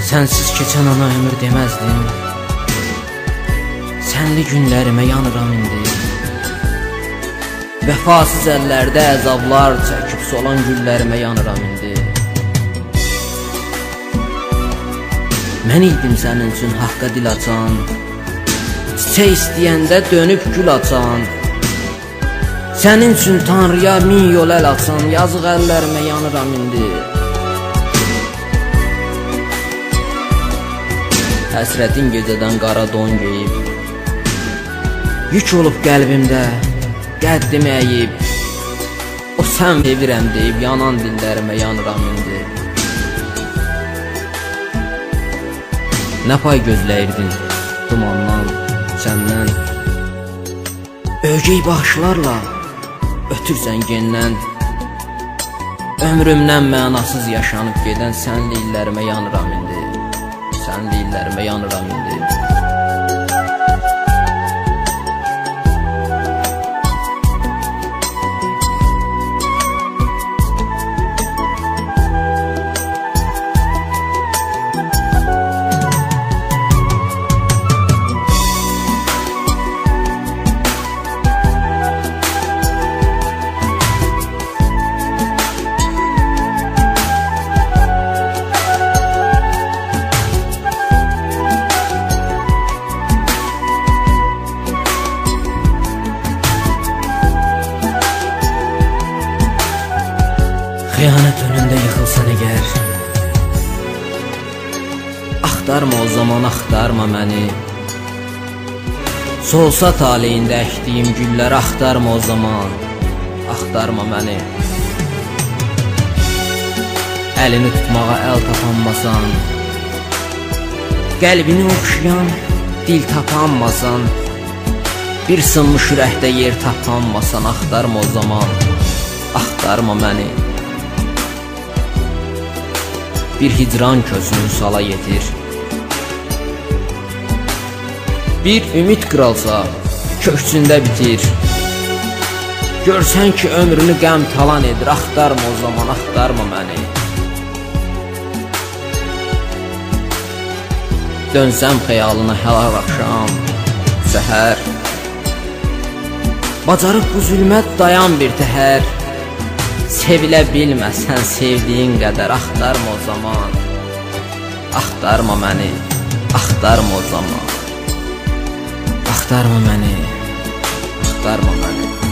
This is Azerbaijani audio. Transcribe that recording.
Sensiz keçən ana ömür deməzdim. Sənli günlərimə yanıram indi. Vəfasız əllərdə əzablar çəkib solan güllərimə yanıram indi. Mən idim sənin üçün haqqa dil açan, çiçək istəyəndə dönüb gül açan, sənin üçün Tanrıya min yol əl açan, yazıq əllərimə yanıram indi. Həsrətin gecədən qara don geyib, yük olub qəlbimdə qəddim əyib, o sən sevirəm deyib yanan dillərimə yanıram indi. Nə pay gözləyirdin dumandan, səndən, ögey baxışlarla ötürsən gendən, ömrümdən mənasız yaşanıb gedən sənli illərimə yanıram indi. Sənli illərimə yanıram indi. Xəyanət önündə yıxılsan əgər, axtarma o zaman, axtarma məni. Solsa taleyində əkdiyim güllər, axtarma o zaman, axtarma məni. Əlini tutmağa əl tapanmasan, qəlbini oxşayan dil tapanmasan, bir sınmış ürəkdə yer tapanmasan, axtarma o zaman, axtarma məni. Bir hicran közünü sala yetir, bir ümid qıralsa köksündə bitir. Görsən ki ömrünü qəm talan edir, axtarma o zaman, axtarma məni. Dönsəm xəyalına hər axşam, səhər, bacarıb bu zülmət dayan bir təhər. Sevilə bilməsən sevdiyin qədər, axtarma o zaman, axtarma məni, axtarma o zaman, axtarma məni, axtarma məni.